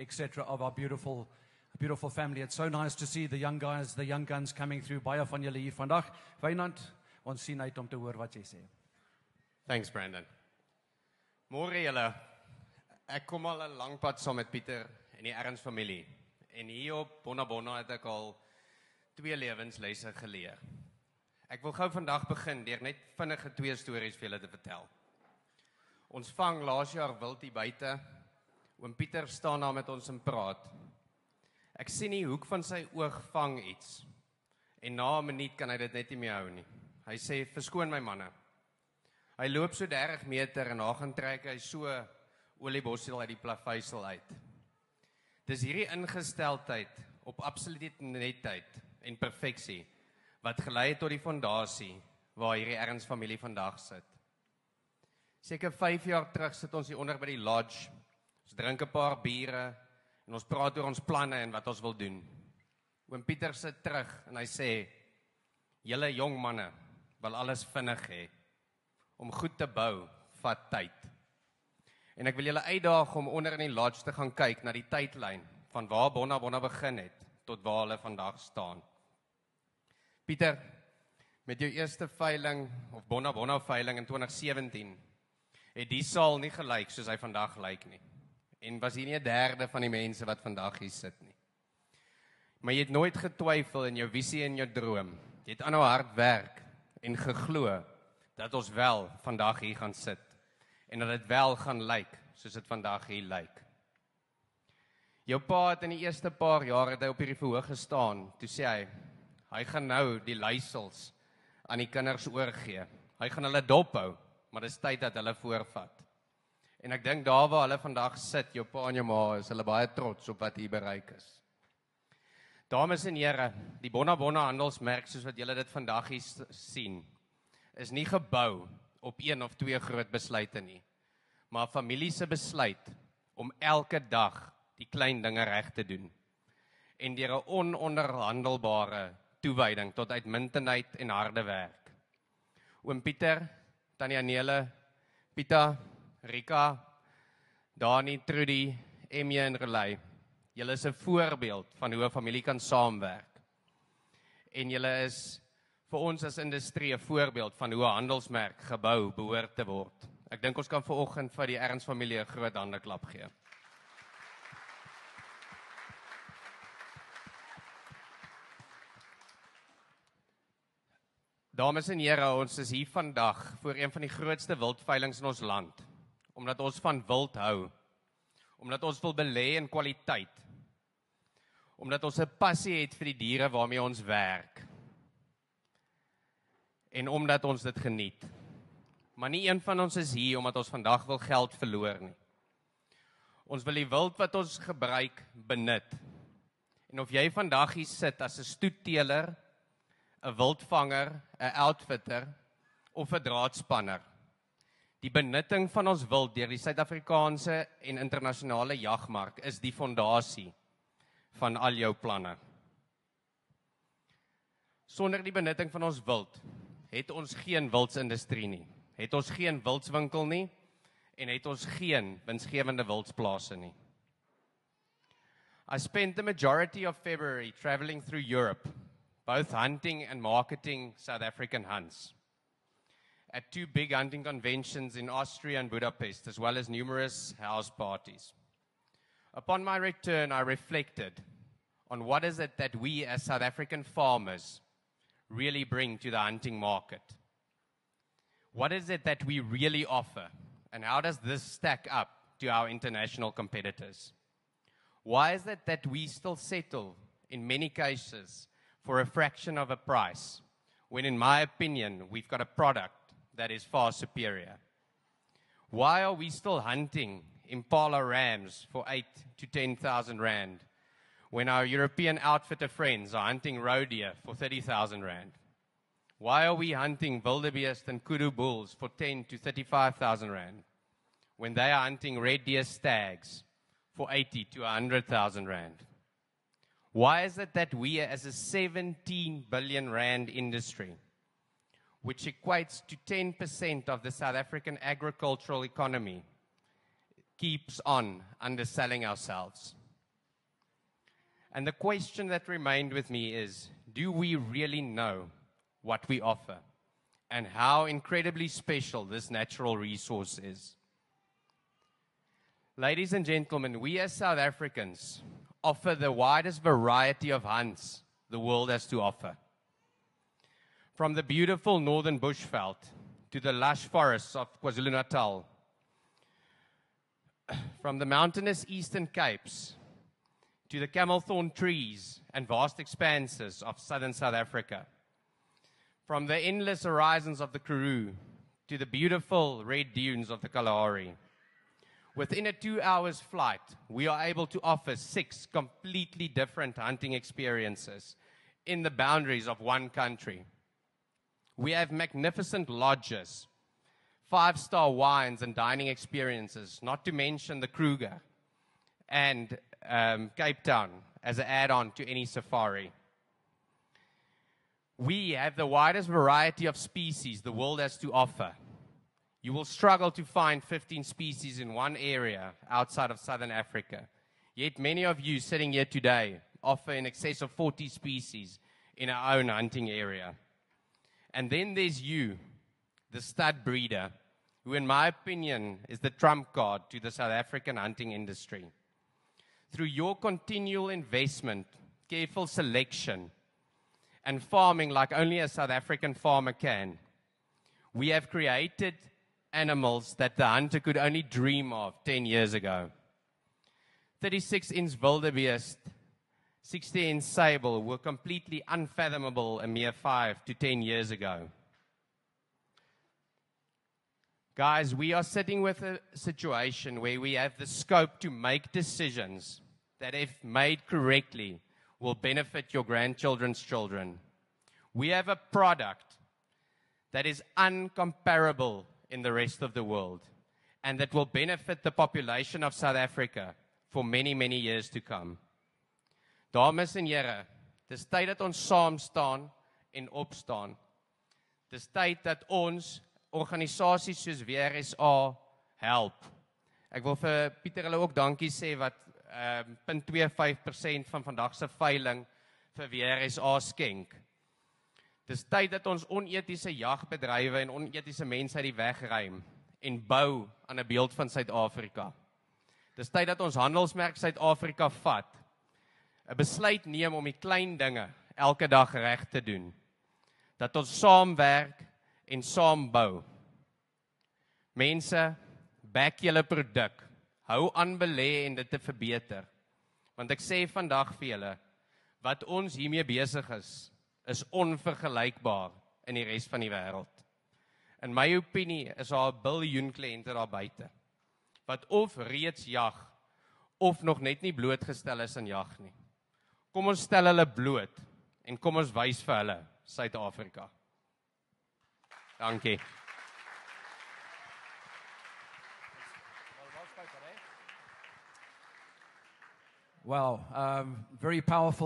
etc. of our beautiful family. It's so nice to see the young guys, the young guns coming through. Baie van julle hier vandag. Wynand, ons sien uit om te hoor wat jy sê. Thanks, Brandon. Môre julle. Ek kom al 'n lang pad saam met Pieter en die Erns familie. En hier op Bona het ek al 2 lewenslesse geleer. Ek wil gou vandag begin deur net vinnige 2 stories vir julle te vertel. Ons vang laas jaar wild hier buite. Oom Pieter staan daar met ons en praat. Ek sien die hoek van sy oog vang iets. En na 'n minuut kan hy dit net nie meer hou nie. Hy sê, verskoon my manne. Hy loop so 30 meter en na gaan trek hy so oliebossel uit die plaveisel uit. Dis hierdie ingesteldheid op absolute netheid en perfeksie wat gelei het tot die fondasie waar hierdie Erns familie vandag sit. Seker 5 jaar terug sit ons hier onder by die lodge. Ons drink 'n paar biere en ons praat oor ons planne en wat ons wil doen. Oom Pieter sit terug en hy sê, julle jong manne wil alles vinnig hê. Om goed te bou vat tyd. En ek wil julle uitdaag om onder in die lodge te gaan kyk na die tydlyn van waar Bona begin het tot waar hulle vandag staan. Pieter, met jou eerste veiling of Bona veiling in 2017 het die saal nie gelyk soos hy vandag lyk nie. En was hier nie 'n derde van die mense wat vandag hier sit nie. Maar jy het nooit getwyfel in jou visie en jou droom. Jy het aanhou hard werk en geglo dat ons wel vandag hier gaan sit en dat dit wel gaan lyk soos dit vandag hier lyk. Jou pa het in die eerste paar jaar het hy op hierdie verhoog gestaan, toe sê hy gaan nou die leiersels aan die kinders oorgee. Hy gaan hulle dophou, maar dit is tyd dat hulle voorvat. En ek dink daar waar hulle vandag sit, jou pa en jou ma, is hulle baie trots op wat hier bereik is. Dames en here, die Bona handelsmerk soos wat julle dit vandag hier sien, is nie gebou op 1 of 2 groot besluite nie, maar familie se besluit om elke dag die klein dinge reg te doen en deur 'n ononderhandelbare toewyding tot uitmuntendheid en harde werk. Oom Pieter, Tannie Nele, Pieter, Rika, Dani, Trudy, Emmy en Relay, julle is 'n voorbeeld van hoe 'n familie kan saamwerk. En julle is vir ons as industrie 'n voorbeeld van hoe 'n handelsmerk gebou behoort te word. Ek dink ons kan vanoggend vir die Erns familie 'n groot handeklap gee. Dames en here, ons is hier vandag voor een van die grootste wildveilings in ons land, omdat ons van wild hou, omdat ons wil belê in kwaliteit, omdat ons 'n passie het vir die diere waarmee ons werk, en omdat ons dit geniet. Maar nie een van ons is hier omdat ons vandag wil geld verloor nie. Ons wil die wild wat ons gebruik benut. En of jy vandag hier sit as 'n stoetteler, 'n wildvanger, 'n outfitter of 'n draadspanner. Die benutting van ons wild deur die Suid-Afrikaanse en internasionale jagmark is die fondasie van al jou planne. Sonder die benutting van ons wild het ons geen wildsindustrie nie, het ons geen wildswinkel nie en het ons geen winsgewende wildsplase nie. I spent the majority of February traveling through Europe, both hunting and marketing South African hunts, at 2 big hunting conventions in Austria and Budapest, as well as numerous house parties. Upon my return, I reflected on what is it that we as South African farmers really bring to the hunting market. What is it that we really offer, and how does this stack up to our international competitors? Why is it that we still settle, in many cases, for a fraction of a price, when in my opinion, we've got a product that is far superior? Why are we still hunting Impala rams for 8,000 to 10,000 rand, when our European outfitter friends are hunting roe deer for 30,000 rand? Why are we hunting wildebeest and kudu bulls for 10,000 to 35,000 rand, when they are hunting red deer stags for 80,000 to 100,000 rand? Why is it that we as a 17 billion rand industry, which equates to 10% of the South African agricultural economy, keeps on underselling ourselves? And the question that remained with me is, do we really know what we offer and how incredibly special this natural resource is? Ladies and gentlemen, we as South Africans offer the widest variety of hunts the world has to offer. From the beautiful northern bushveld to the lush forests of KwaZulu-Natal, from the mountainous eastern Capes to the camelthorn trees and vast expanses of southern South Africa, from the endless horizons of the Karoo to the beautiful red dunes of the Kalahari. Within a 2 hours flight, we are able to offer 6 completely different hunting experiences in the boundaries of one country. We have magnificent lodges, 5-star wines and dining experiences, not to mention the Kruger and Cape Town as an add-on to any safari. We have the widest variety of species the world has to offer. You will struggle to find 15 species in one area outside of Southern Africa. Yet many of you sitting here today offer in excess of 40 species in our own hunting area. And then there's you, the stud breeder, who in my opinion is the trump card to the South African hunting industry. Through your continual investment, careful selection, and farming like only a South African farmer can, we have created animals that the hunter could only dream of 10 years ago. 36-inch wildebeest, 60-inch sable were completely unfathomable a mere 5 to 10 years ago. Guys, we are sitting with a situation where we have the scope to make decisions that, if made correctly, will benefit your grandchildren's children. We have a product that is uncomparable in the rest of the world and that will benefit the population of South Africa for many, many years to come. Dames en here, dis tyd dat ons saam staan en opstaan. Dis tyd dat ons organisasies soos WRSA help. Ek wil vir Pieter hulle ook dankie sê wat 0.25% van vandag se veiling vir WRSA skenk. Dis tyd dat ons onetiese jagbedrywe en onetiese mense uit die weg ruim en bou aan 'n beeld van Suid-Afrika. Dis tyd dat ons handelsmerk Suid-Afrika vat, 'n besluit neem om die klein dinge elke dag reg te doen. Dat ons saamwerk en saam bou. Mense, back julle produk. Hou aan belê en dit te verbeter. Want ek sê vandag vir julle, wat ons hiermee besig is onvergelykbaar in die res van die wêreld. In my opinie is daar 'n biljoen kliënte daar buite wat of reeds jag of nog net nie blootgestel is aan jag nie. Kom ons stel hulle bloot en kom ons wys vir hulle Suid-Afrika. Dankie. Wow, very powerful.